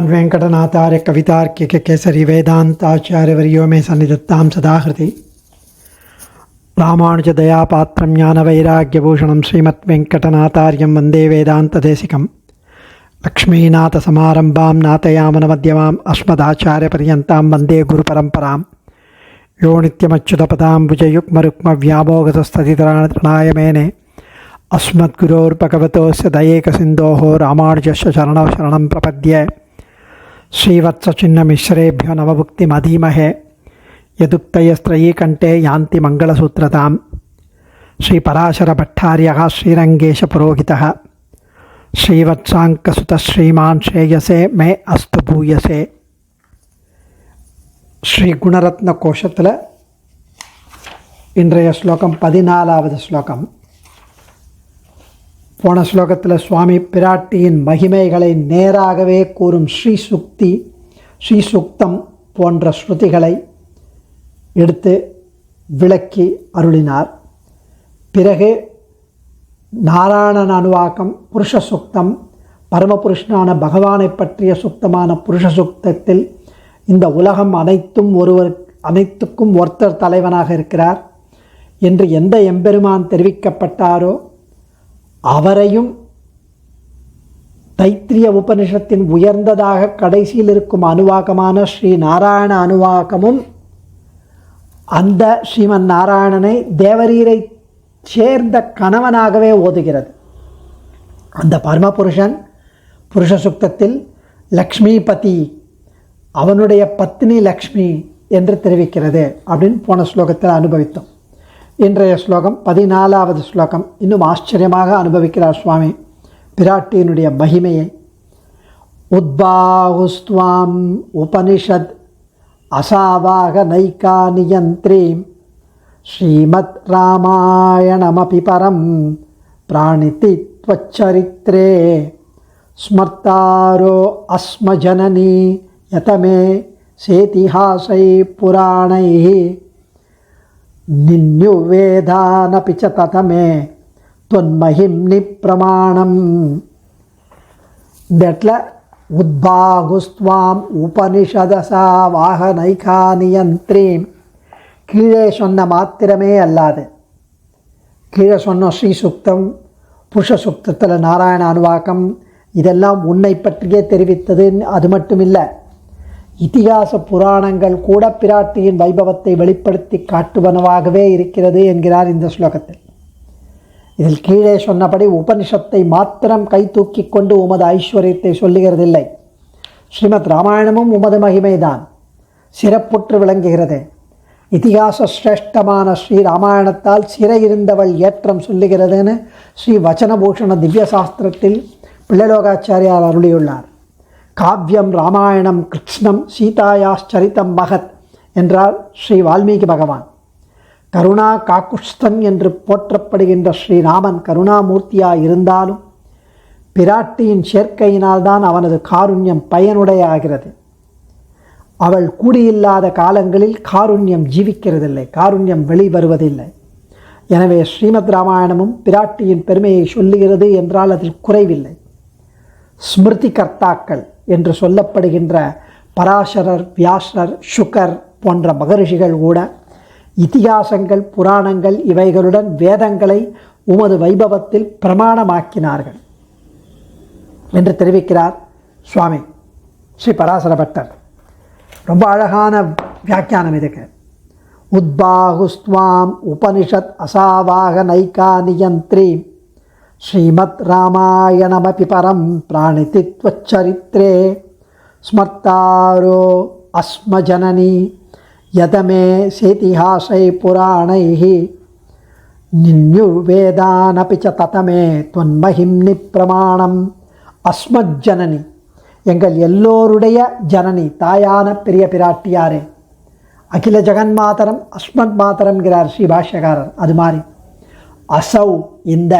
श्रीमान् वेंकटनाथार्य कवितार्किक केसरी वेदांताचार्यवर्यो मे सन्निधत्तां सदाहृति रामानुजदयापात्रं ज्ञानवैराग्यभूषणं श्रीमद्वेंकटनाथार्यं वन्दे वेदान्तदेशिकं लक्ष्मीनाथसमारम्भां नाथयामनमध्यमाम् अस्मदाचार्यपर्यन्तां वन्दे गुरुपरम्परां यो नित्यमच्युतपदाम्बुजयुग्मरुक्मव्यामोगतस्ततितराणाय मेने अस्मद्गुरोर्भगवतोस्य दयैकसिन्धोः रामानुजस्य चरणौ शरणं प्रपद्ये श्रीवत्सचिह्नमिश्रेभ्यो नवभुक्तिमधीमहे यदुक्तयस्त्रयी कण्ठे यान्ति मङ्गलसूत्रतां श्रीपराशरभट्टार्यः श्रीरङ्गेशपुरोहितः श्रीवत्साङ्कसुतः श्रीमान् श्रेयसे मे अस्तु भूयसे. ஸ்ரீ குணரத்ன கோஷத்தில் இன்றைய ஸ்லோகம் 14வது ஸ்லோகம். போன ஸ்லோகத்தில் சுவாமி பிராட்டியின் மகிமைகளை நேராகவே கூறும் ஸ்ரீ சுக்தம் போன்ற ஸ்ருதிகளை எடுத்து விளக்கி அருளினார். பிறகு நாராயணன் அனுவாக்கம் புருஷ சுக்தம், பரமபுருஷனான பகவானை பற்றிய சுக்தமான புருஷ சுக்தத்தில் இந்த உலகம் அனைத்துக்கும் ஒருத்தர் தலைவனாக இருக்கிறார் என்று எந்த எம்பெருமான் தெரிவிக்கப்பட்டாரோ அவரையும் தைத்திரிய உபனிஷத்தின் உயர்ந்ததாக கடைசியில் இருக்கும் அனுவாக்கமான ஸ்ரீ நாராயண அனுவாக்கமும் அந்த ஸ்ரீமன் நாராயணனை தேவரீரை சேர்ந்த கணவனாகவே ஓதுகிறது. அந்த பரமபுருஷன் புருஷ சுக்தத்தில் லக்ஷ்மிபதி, அவனுடைய பத்னி லக்ஷ்மி என்று தெரிவிக்கிறது அப்படின்னு போன ஸ்லோகத்தில் அனுபவித்தோம். இன்றைய ஸ்லோகம் 14வது ஸ்லோகம். இன்னும் ஆச்சரியமாக அனுபவிக்கிறார் சுவாமி பிராட்டியினுடைய மகிமையை. உத்பாகுஸ்துவாம் உபனிஷத் அசாவாக நைகா நியந்திரீம் ஸ்ரீமத் ராமாயணமபி பரம் பிராணிதி த்வச்சரித்ரே ஸ்மர்த்தாரோ அஸ்மஜனனி யதமே சேதிஹாசை புராணை நின்யுவேதானபி ச ததமே தொன்மஹிம்னி பிரமாணம். இந்த இடத்துல உத்பாகுஸ்துவாம் உபனிஷதசா வாகனைகா நியந்திரீம், கீழே சொன்ன மாத்திரமே அல்லாது, கீழே சொன்ன ஸ்ரீ சுக்தம், புருஷ சுக்தத்தில் நாராயண அனுவாக்கம் இதெல்லாம் உன்னை பற்றியே தெரிவித்தது. அது மட்டும் இல்லை, இதிகாச புராணங்கள் கூட பிராட்டியின் வைபவத்தை வெளிப்படுத்தி காட்டுவனவாகவே இருக்கிறது என்கிறார் இந்த ஸ்லோகத்தில். இதில் கீழே சொன்னபடி உபனிஷத்தை மாத்திரம் கை தூக்கி கொண்டு உமது ஐஸ்வர்யத்தை சொல்லுகிறதில்லை. ஸ்ரீமத் ராமாயணமும் உமது மகிமைதான் சிறப்புற்று விளங்குகிறது. இதிகாச சிரேஷ்டமான ஸ்ரீ ராமாயணத்தால் சிறையிருந்தவள் ஏற்றம் சொல்லுகிறதுன்னு ஸ்ரீ வச்சனபூஷண திவ்ய சாஸ்திரத்தில் பிள்ளலோகாச்சாரியார் அருளியுள்ளார். காவ்யம் ராமாயணம் கிருஷ்ணம் சீதாயாச்சரித்தம் மகத் என்றார் ஸ்ரீ வால்மீகி பகவான். கருணா காக்குஷ்தன் என்று போற்றப்படுகின்ற ஸ்ரீராமன் கருணாமூர்த்தியாய் இருந்தாலும் பிராட்டியின் சேர்க்கையினால்தான் அவனது காருண்யம் பயனுடைய ஆகிறது. அவள் கூடியில்லாத காலங்களில் காருண்யம் ஜீவிக்கிறதில்லை, காருண்யம் வெளிவருவதில்லை. எனவே ஸ்ரீமத் ராமாயணமும் பிராட்டியின் பெருமையை சொல்லுகிறது என்றால் அதில் குறைவில்லை. ஸ்மிருதி கர்த்தாக்கள் என்று சொல்லப்படுகின்ற பராசரர், வியாசர், சுகர் போன்ற மகரிஷிகள் கூட இதிகாசங்கள், புராணங்கள் இவைகளுடன் வேதங்களை உமது வைபவத்தில் பிரமாணமாக்கினார்கள் என்று தெரிவிக்கிறார் சுவாமி ஸ்ரீ பராசர பட்டர். ரொம்ப அழகான வியாக்கியானம் இதுக்கு. உத்பாகுஸ்துவாம் உபனிஷத் அசாவாக நைகா நியந்திரீம் ஸ்ரீமத் ராமாயணமபி பரம் பிராணிதி த்வச்சரித்ரே ஸ்மர்த்தாரோ அஸ்மஜனனி யதமே சேதிஹாசை புராணைः நின்யுவேதானபி ச ததமே தொன்மஹிம்னி பிரமாணம். அஸ்மஜ்ஜனனி, எங்கள் எல்லோருடைய ஜனனி, தாயான பெரிய பிராட்டியாரே. அகில ஜெகன்மாதரம் அஸ்மத் மாதரம்ங்கிறார் ஸ்ரீ பாஷ்யகாரர். அது மாதிரி அசௌ, இந்த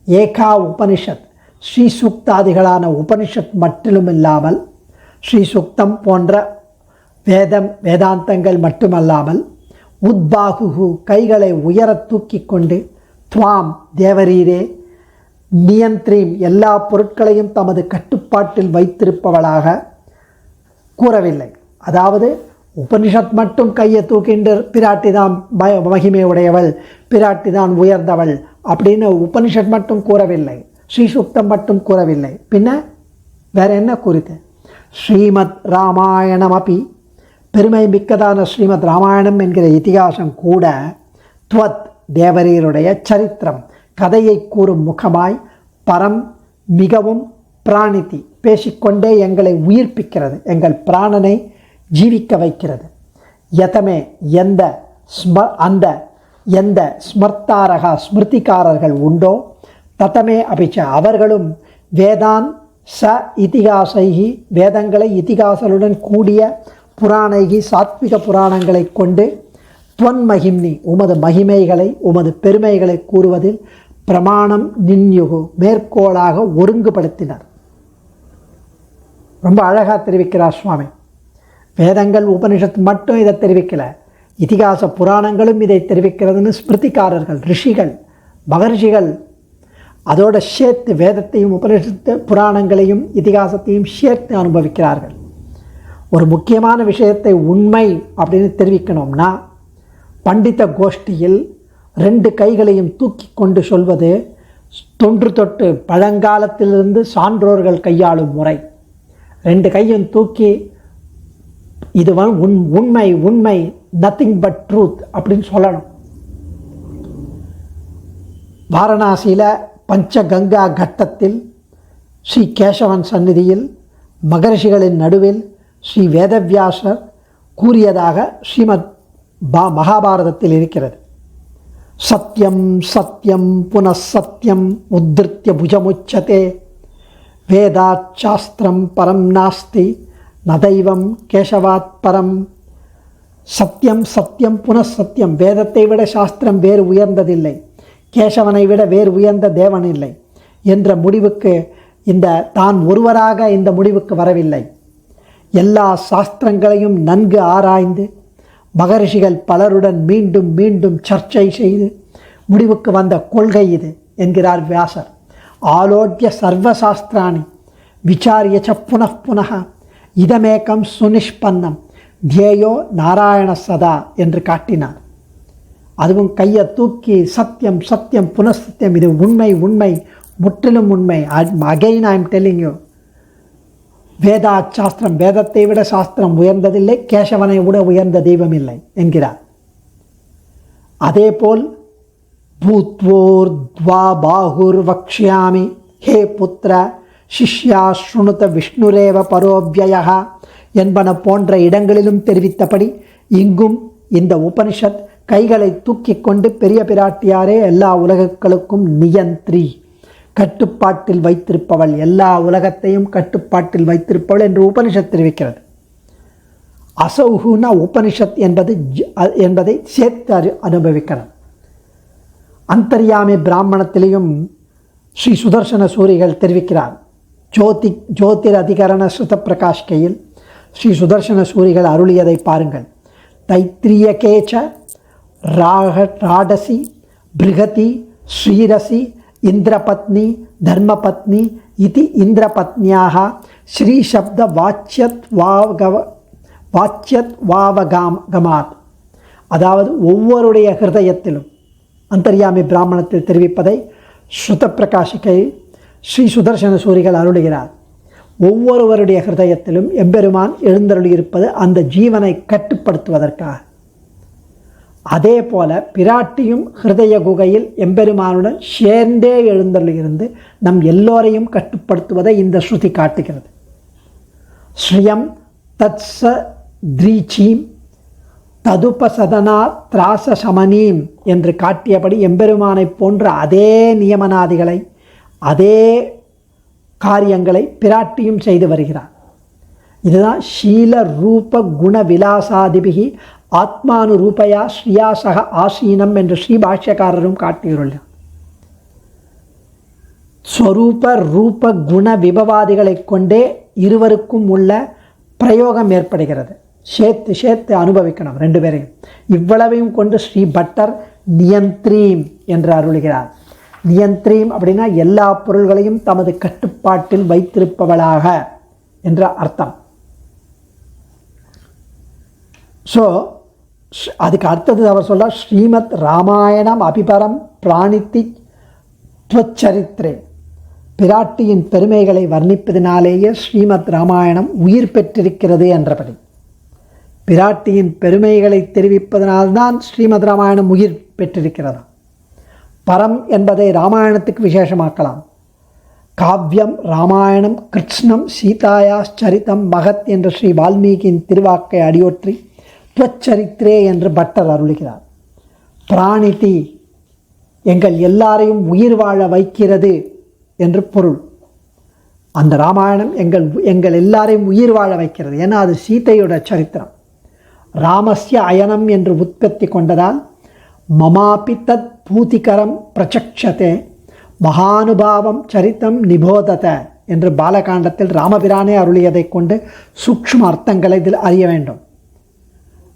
ஏகா உபனிஷத், ஸ்ரீ சுக்தாதிகளான உபனிஷத் மட்டிலும் இல்லாமல், ஸ்ரீ சுக்தம் போன்ற வேதாந்தங்கள் மட்டுமல்லாமல், உத்பாகு கைகளை உயர தூக்கி கொண்டு, துவாம் தேவரீரே, நியந்திரீம் எல்லா பொருட்களையும் தமது கட்டுப்பாட்டில் வைத்திருப்பவளாக, கூறவில்லை. அதாவது உபனிஷத் மட்டும் கையை தூக்கின்ற பிராட்டி தான் மகிமை உடையவள், பிராட்டி தான் உயர்ந்தவள் அப்படின்னு உபனிஷத் மட்டும் கூறவில்லை, ஸ்ரீசுக்தம் மட்டும் கூறவில்லை. பின்ன வேற என்ன கூறிது? ஸ்ரீமத் ராமாயணம் அப்படி பெருமை மிக்கதான ஸ்ரீமத் ராமாயணம் என்கிற இதிகாசம் கூட துவத் தேவரீருடைய சரித்திரம் கதையை கூறும் முகமாய் பரம் மிகவும் பிராணிதி பேசிக்கொண்டே எங்களை உயிர்ப்பிக்கிறது, எங்கள் பிராணனை ஜீவிக்க வைக்கிறது. யதமே எந்த ஸ்மர்த்தாரகா ஸ்மிருதிக்காரர்கள் உண்டோ ததமே அபிச்ச அவர்களும் வேதான் ச இதிகாசைகி வேதங்களை இதிகாசலுடன் கூடிய புராணைகி சாத்விக புராணங்களை கொண்டு துவன்மகிம்னி உமது மகிமைகளை உமது பெருமைகளை கூறுவதில் பிரமாணம் நின்யுகு மேற்கோளாக ஒருங்குபடுத்தினர். ரொம்ப அழகாக தெரிவிக்கிறார் சுவாமி. வேதங்கள் உபனிஷத்து மட்டும் இதை தெரிவிக்கல, இதிகாச புராணங்களும் இதை தெரிவிக்கிறதுன்னு ஸ்மிருதிக்காரர்கள் ரிஷிகள் மகர்ஷிகள் அதோட சேர்த்து வேதத்தையும் உபனிஷத்து புராணங்களையும் இதிகாசத்தையும் சேர்த்து அனுபவிக்கிறார்கள். ஒரு முக்கியமான விஷயத்தை உண்மை அப்படின்னு தெரிவிக்கணும்னா பண்டித கோஷ்டியில் 2 கைகளையும் தூக்கி கொண்டு சொல்வது தொன்று தொட்டு பழங்காலத்திலிருந்து சான்றோர்கள் கையாளும் முறை. 2 கையும் தூக்கி இது உண்மை உண்மை நத்திங் பட் ட்ரூத் அப்படின்னு சொல்லணும். வாரணாசியில் பஞ்சகங்கா கட்டத்தில் ஸ்ரீ கேசவன் சந்நிதியில் மகரிஷிகளின் நடுவில் ஸ்ரீ வேதவியாசர் கூறியதாக ஸ்ரீமத் மகாபாரதத்தில் இருக்கிறது. சத்யம் சத்யம் புனഃசத்யம் உத்ருத்ய புஜமுச்சதே வேதாத் சாஸ்திரம் பரம் நாஸ்தி நதைவம் கேசவாத் பரம். சத்தியம் சத்தியம் புனഃசத்தியம், வேதத்தை விட சாஸ்திரம் வேறு உயர்ந்ததில்லை, கேசவனை விட வேறு உயர்ந்த தேவன் இல்லை என்ற முடிவுக்கு தான் ஒருவராக இந்த முடிவுக்கு வரவில்லை. எல்லா சாஸ்திரங்களையும் நன்கு ஆராய்ந்து மகரிஷிகள் பலருடன் மீண்டும் மீண்டும் சர்ச்சை செய்து முடிவுக்கு வந்த கொள்கை இது என்கிறார் வியாசர். ஆலோட்ய சர்வசாஸ்திராணி விசாரிய ச புனః புனः இதமேக்கம் சுனிஷ்பன்னம் தியேயோ நாராயண சதா என்று காட்டினார். அதுவும் கையை தூக்கி சத்தியம் சத்தியம் புனഃசத்தியம், இது உண்மை உண்மை முற்றிலும் உண்மை. Again I am telling you, வேதா சாஸ்திரம் வேதத்தை விட சாஸ்திரம் உயர்ந்ததில்லை, கேசவனை விட உயர்ந்த தெய்வம் இல்லை என்கிறார். அதேபோல் பூத்வோர்த்வா பாகுர் வக்ஷ்யாமி ஹே புத்திர சிஷ்யா ஸ்ருணுத விஷ்ணுரேவ பரோவ்யயா என்பன போன்ற இடங்களிலும் தெரிவித்தபடி இங்கும் இந்த உபனிஷத் கைகளை தூக்கி கொண்டு பெரிய பிராட்டியாரே எல்லா உலகங்களுக்கும் நியந்திரி கட்டுப்பாட்டில் வைத்திருப்பவள், எல்லா உலகத்தையும் கட்டுப்பாட்டில் வைத்திருப்பவள் என்று உபனிஷத் தெரிவிக்கிறது. அசௌஹுனா உபனிஷத் என்பதை சேர்த்து அனுபவிக்கிறது. அந்தர்யாமி பிராமணத்திலையும் ஸ்ரீ சுதர்சன சூரிகள் தெரிவிக்கிறார். ஜோதிர் அதிகரண ஸ்ருத பிரகாஷ்கையில் ஸ்ரீ சுதர்சன சூரிகள் அருளியதை பாருங்கள். தைத்திரியகேச்ச ராடசி பிருகதி ஸ்ரீரசி இந்திரபத்னி தர்மபத்னி இது இந்திரபத்னியாக ஸ்ரீசப்த வாச்சியத்வாவகமாத். அதாவது ஒவ்வொருடைய ஹிருதயத்திலும் அந்தர்யாமி பிராமணத்தில் தெரிவிப்பதை ஸ்ருத பிரகாஷிகை ஸ்ரீ சுதர்சன சூரிகள் அருளுகிறார். ஒவ்வொருவருடைய ஹிருதயத்திலும் எம்பெருமான் எழுந்தருளியிருப்பது அந்த ஜீவனை கட்டுப்படுத்துவதற்காக. அதே போல பிராட்டியும் ஹிருதய குகையில் எம்பெருமானுடன் சேர்ந்தே எழுந்தருளியிருந்து நம் எல்லோரையும் கட்டுப்படுத்துவதை இந்த ஸ்ருதி காட்டுகிறது. ஸ்ரீயம் தத்ஸ த்ரீச்சீம் ததுபசதனா திராச சமனீம் என்று காட்டியபடி எம்பெருமானை போன்ற அதே நியமனாதிகளை அதே காரியங்களை பிராட்டியும் செய்து வருகிறார். இதுதான் ஷீல ரூப குண விலாசாதிபிகி ஆத்மானு ரூபயா ஸ்ரீயாசக ஆசீனம் என்று ஸ்ரீபாஷ்யக்காரரும் காட்டியுள்ளார். ஸ்வரூப ரூப குண விபவாதிகளை கொண்டே இருவருக்கும் உள்ள பிரயோகம் ஏற்படுகிறது. சேர்த்து அனுபவிக்கணும் 2 பேரையும். இவ்வளவையும் கொண்டு ஸ்ரீ பட்டர் நியந்திரீம் என்று அருளுகிறார். நியந்திரீம் அப்படின்னா எல்லா பொருள்களையும் தமது கட்டுப்பாட்டில் வைத்திருப்பவளாக என்ற அர்த்தம். ஸோ அதுக்கு அடுத்தது அவர் சொல்ல, ஸ்ரீமத் ராமாயணம் அபிபரம் பிராணித்தி துவச்சரித்திரே. பிராட்டியின் பெருமைகளை வர்ணிப்பதினாலேயே ஸ்ரீமத் ராமாயணம் உயிர் பெற்றிருக்கிறது என்றபடி, பிராட்டியின் பெருமைகளை தெரிவிப்பதனால்தான் ஸ்ரீமத் ராமாயணம் உயிர் பெற்றிருக்கிறதா. பரம் என்பதை ராமாயணத்துக்கு விசேஷமாக்கலாம். காவ்யம் ராமாயணம் கிருஷ்ணம் சீதாயாச்சரித்தம் மகத் என்ற ஸ்ரீ வால்மீகியின் திருவாக்கை அடியொற்றி துவச்சரித்திரே என்று பட்டர் அருளுகிறார். பிராணிதி எங்கள் எல்லாரையும் உயிர் வாழ வைக்கிறது என்று பொருள். அந்த ராமாயணம் எங்கள் எல்லாரையும் உயிர் வாழ வைக்கிறது. ஏன்னா அது சீதையோட சரித்திரம். ராமஸ்ய அயனம் என்று உற்பத்தி கொண்டதால் மமாபி தத் பூதிகரம் பிரச்சக்ஷதே மகானுபாவம் சரித்தம் நிபோதத என்று பாலகாண்டத்தில் ராமபிரானே அருளியதை கொண்டு சூக்ஷ்ம அர்த்தங்களை இதில் அறிய வேண்டும்.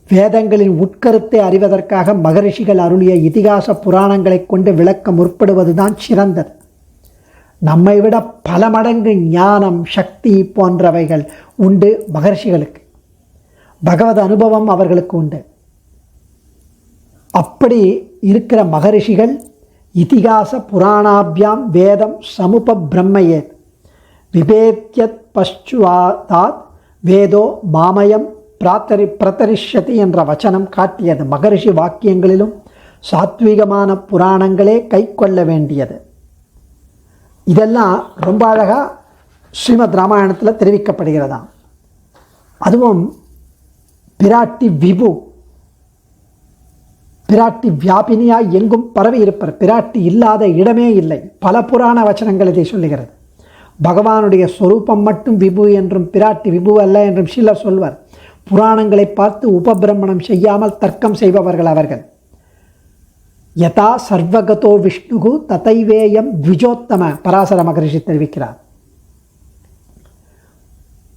வேதங்களின் உட்கருத்தை அறிவதற்காக மகரிஷிகள் அருளிய இதிகாச புராணங்களை கொண்டு விளக்க முற்படுவதுதான் சிறந்தது. நம்மை விட பல மடங்கு ஞானம் சக்தி போன்றவைகள் உண்டு மகர்ஷிகளுக்கு. பகவத் அனுபவம் அவர்களுக்கு உண்டு. அப்படி இருக்கிற மகரிஷிகள் இதிகாச புராணாபியாம் வேதம் சமுப பிரம்மையேத் விபேத்யத் பஷ்சுவாதாத் வேதோ மாமயம் பிரதரிஷ்யதி என்ற வச்சனம் காட்டியது. மகரிஷி வாக்கியங்களிலும் சாத்வீகமான புராணங்களே கை கொள்ள வேண்டியது. இதெல்லாம் ரொம்ப அழகாக ஸ்ரீமத் ராமாயணத்தில் தெரிவிக்கப்படுகிறதாம். அதுவும் பிராட்டி விபு, பிராட்டி வியாபினியாய் எங்கும் பரவி இருப்பர். பிராட்டி இல்லாத இடமே இல்லை. பல புராண வச்சனங்கள் இதை சொல்லுகிறது. பகவானுடைய ஸ்வரூபம் மட்டும் விபு என்றும் பிராட்டி விபு அல்ல என்றும் சிலர் சொல்வர். புராணங்களை பார்த்து உபபிரமணம் செய்யாமல் தர்க்கம் செய்பவர்கள் அவர்கள். யதா சர்வகதோ விஷ்ணுகு ததைவேயம் த்விஜோத்தம பராசர மகரிஷி தெரிவிக்கிறார்.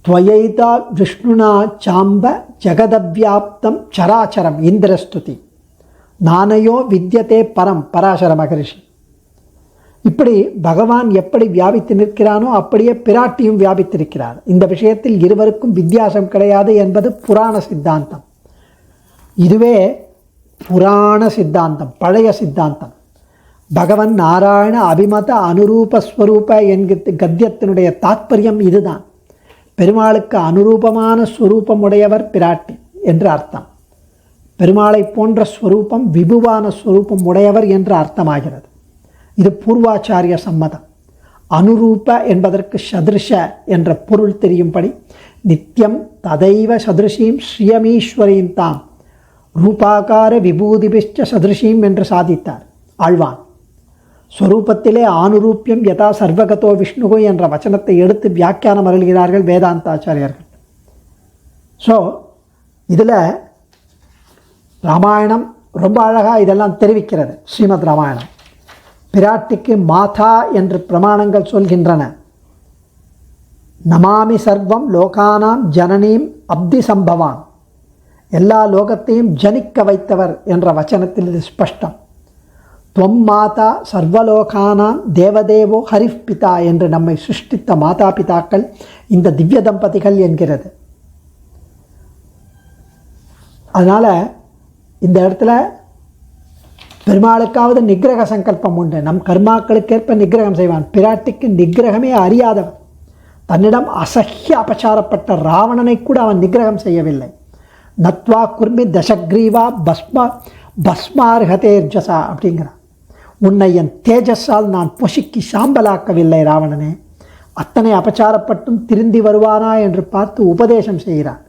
துவயைதா விஷ்ணுனா சாம்ப ஜெகதவ்யாப்தம் சராச்சரம் இந்திரஸ்துதி நானயோ வித்யதே பரம் பராசர மகரிஷி. இப்படி பகவான் எப்படி வியாபித்து நிற்கிறானோ அப்படியே பிராட்டியும் வியாபித்திருக்கிறார். இந்த விஷயத்தில் இருவருக்கும் வித்தியாசம் கிடையாது என்பது புராண சித்தாந்தம். இதுவே புராண சித்தாந்தம், பழைய சித்தாந்தம். பகவன் நாராயண அபிமத அனுரூபஸ்வரூப என்கிற கத்தியத்தினுடைய தாத்பரியம் இதுதான். பெருமாளுக்கு அனுரூபமான ஸ்வரூபம் உடையவர் பிராட்டி என்று அர்த்தம். பெருமாளை போன்ற ஸ்வரூபம் விபுவான ஸ்வரூபம் உடையவர் என்று அர்த்தமாகிறது. இது பூர்வாச்சாரிய சம்மதம். அனுரூப என்பதற்கு சதிருஷ என்ற பொருள் தெரியும்படி நித்தியம் ததைவ சதிருஷீம் ஸ்ரீயமீஸ்வரீம் தாம் ரூபாகார விபூதிபிஷ்ட சதிருஷீம் என்று சாதித்தார் ஆழ்வான். ஸ்வரூபத்திலே ஆனுரூப்பியம் யதா சர்வகதோ விஷ்ணுகு என்ற வச்சனத்தை எடுத்து வியாக்கியானம் அருள்கிறார்கள் வேதாந்தாச்சாரியர்கள். ஸோ இதில் ராமாயணம் ரொம்ப அழகாக இதெல்லாம் தெரிவிக்கிறது. ஸ்ரீமத் ராமாயணம் பிராட்டிக்கு மாதா என்று பிரமாணங்கள் சொல்கின்றன. நமாமி சர்வம் லோகானாம் ஜனனீம் அப்தி சம்பவான், எல்லா லோகத்தையும் ஜனிக்க வைத்தவர் என்ற வச்சனத்தில் இது ஸ்பஷ்டம். துவம் மாதா சர்வலோகானாம் தேவதேவோ ஹரிஃப் பிதா என்று நம்மை சிருஷ்டித்த மாதா பிதாக்கள் இந்த திவ்ய தம்பதிகள் என்கிறது. அதனால் இந்த இடத்துல பெருமாளுக்காவது நிகிரக சங்கல்பம் உண்டு. நம் கர்மாக்களுக்கேற்ப நிகிரகம் செய்வான். பிராட்டிக்கு நிகிரகமே அறியாதவன். தன்னிடம் அசஹ்ய அபச்சாரப்பட்ட ராவணனை கூட அவன் நிகிரகம் செய்யவில்லை. நத்வா குர்மி தசக்ரீவா பஸ்மார்ஹதேர்ஜசா அப்படிங்கிறான். உன்னை என் தேஜஸால் நான் பொசுக்கி சாம்பலாக்கவில்லை ராவணனே. அத்தனை அபச்சாரப்பட்டும் திருந்தி வருவானா என்று பார்த்து உபதேசம் செய்கிறான்.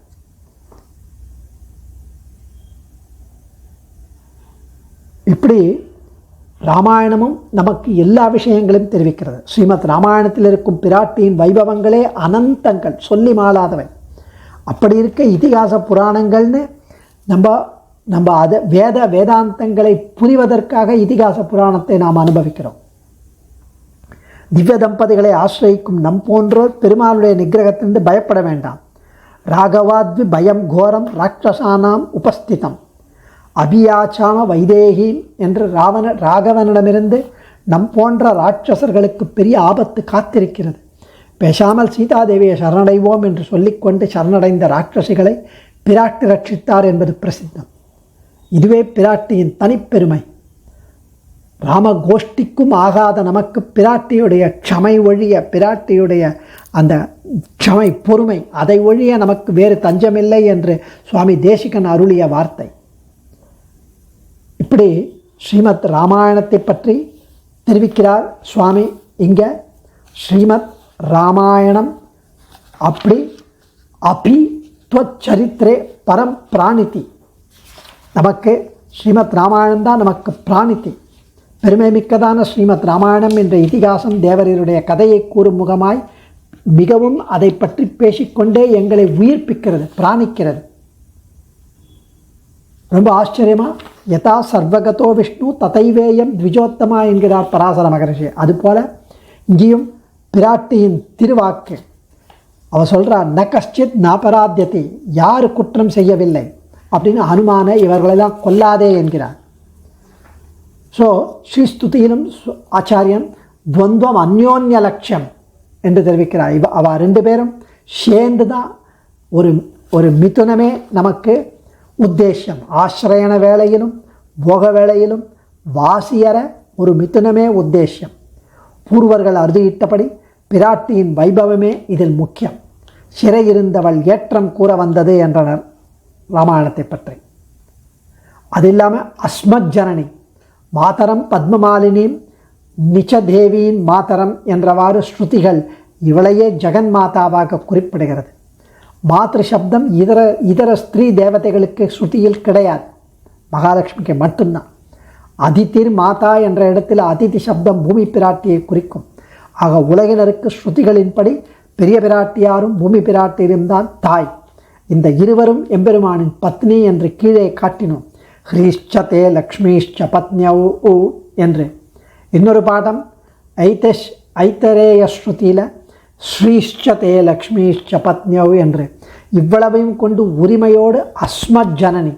இப்படி ராமாயணமும் நமக்கு எல்லா விஷயங்களையும் தெரிவிக்கிறது. ஸ்ரீமத் ராமாயணத்தில் இருக்கும் பிராட்டியின் வைபவங்களே அனந்தங்கள், சொல்லி மாளாதவை. அப்படி இருக்க இதிகாச புராணங்கள்னு நம்ம அதை வேதாந்தங்களை புரிவதற்காக இதிகாச புராணத்தை நாம் அனுபவிக்கிறோம். திவ்ய தம்பதிகளை ஆசிரியிக்கும் நம் போன்றோர் பெருமாளுடைய நிகிரகத்திலிருந்து பயப்பட வேண்டாம். ராகவாத்வி பயம் கோரம் ராட்சசானாம் உபஸ்திதம் அபியாச்சாம வைதேகி என்று ராகவனிடமிருந்து நம் போன்ற ராட்சசர்களுக்கு பெரிய ஆபத்து காத்திருக்கிறது. பேசாமல் சீதாதேவியை சரணடைவோம் என்று சொல்லிக்கொண்டு சரணடைந்த ராட்சசிகளை பிராட்டி ரட்சித்தார் என்பது பிரசித்தம். இதுவே பிராட்டியின் தனிப்பெருமை. ராமகோஷ்டிக்கும் ஆகாத நமக்கு பிராட்டியுடைய க்ஷமை ஒழிய, பிராட்டியுடைய அந்த க்ஷமை பொறுமை, அதை ஒழிய நமக்கு வேறு தஞ்சமில்லை என்று சுவாமி தேசிகன் அருளிய வார்த்தை. இப்படி ஸ்ரீமத் ராமாயணத்தை பற்றி தெரிவிக்கிறார் சுவாமி. இங்கே ஸ்ரீமத் ராமாயணம் அப்படி அபி துவச்சரித்திரே பரம் பிராணிதி. நமக்கு ஸ்ரீமத் ராமாயணம் தான் நமக்கு பிராணிதி. பெருமை மிக்கதான ஸ்ரீமத் ராமாயணம் என்ற இதிகாசம் தேவரீருடைய கதையை கூறும் முகமாய் மிகவும் அதை பற்றி பேசிக்கொண்டே எங்களை உயிர்ப்பிக்கிறது, பிராணிக்கிறது. ரொம்ப ஆச்சரியமா, யதா சர்வகதோ விஷ்ணு ததைவேயம் த்விஜோத்தமா என்கிறார் பராசர மகரிஷி. அதுபோல இங்கேயும் பிராட்டியின் திருவாக்கு அவர் சொல்கிறார், ந கஷ்டித் நாபராத்தியத்தை, யார் குற்றம் செய்யவில்லை அப்படின்னு ஹனுமானை இவர்களெல்லாம் கொல்லாதே என்கிறார். ஸோ ஸ்ரீஸ்துதியிலும் ஆச்சாரியன் துவந்துவம் அந்யோன்ய லட்சியம் என்று தெரிவிக்கிறார். அவ ரெண்டு பேரும் சேர்ந்து தான் ஒரு மிதுனமே நமக்கு உத்தேசம். ஆசிரயண வேளையிலும் போக வேளையிலும் வாசியற ஒரு மிதுனமே உத்தேசம். பூர்வர்கள் அறுதியிட்டபடி பிராட்டியின் வைபவமே இதில் முக்கியம். சிறையிருந்தவள் ஏற்றம் கூற வந்தது என்றனர் ராமாயணத்தை பற்றி. அது இல்லாமல் அஸ்மத் ஜனனி மாதரம் பத்மமாலினியும் நிச்சதேவியின் மாதரம் என்றவாறு ஸ்ருதிகள் இவளையே ஜெகன் மாதாவாக குறிப்பிடுகிறது. மாத்ரு சப்தம் இதர ஸ்திரீ தேவதைகளுக்கு ஸ்ருதியில் கிடையாது, மகாலட்சுமிக்கு மட்டும்தான். அதிதிர் மாதா என்ற இடத்தில் அதிதி சப்தம் பூமி பிராட்டியை குறிக்கும். ஆக உலகினருக்கு ஸ்ருதிகளின்படி பெரிய பிராட்டியாரும் பூமி பிராட்டியும் தான் தாய். இந்த இருவரும் எம்பெருமானின் பத்னி என்று கீழே காட்டினோம். ஹ்ரீஷ்சதே லக்ஷ்மீஷ்ச பத்னியௌ என்று. இன்னொரு பாடம் ஐத்தரேய ஸ்ருதியில் ஸ்ரீஷ்சதே லக்ஷ்மீஷ்ச பத்னியௌ என்று. இவ்வளவையும் கொண்டு உரிமையோடு அஸ்மத் ஜனனி,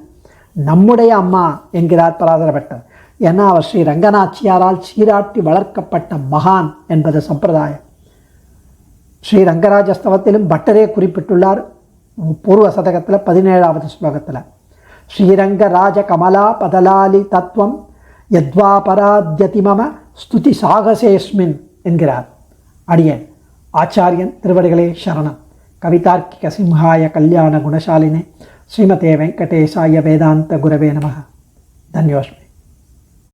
நம்முடைய அம்மா என்கிறார் பராசர பட்டர். ஏன்னா அவர் ஸ்ரீ ரங்கநாச்சியாரால் சீராட்டி வளர்க்கப்பட்ட மகான் என்பது சம்பிரதாயம். ஸ்ரீ ரங்கராஜஸ்தவத்திலும் பட்டரே குறிப்பிட்டுள்ளார். பூர்வ சதகத்தில் 17வது ஸ்லோகத்தில் ஸ்ரீரங்கராஜ கமலா பதலாலி தத்துவம் யத்வாபராத்யதி மம ஸ்துதி சாகசேஸ்மின் என்கிறார். அடியேன் ஆச்சாரியன் திருவடிகளே சரணம். கவிதார்க்கிக சிம்ஹாய கல்யாண குணசாலினே ஸ்ரீமதே வெங்கடேசாய வேதாந்த குரவே நமः. தன்யோஸ்மி.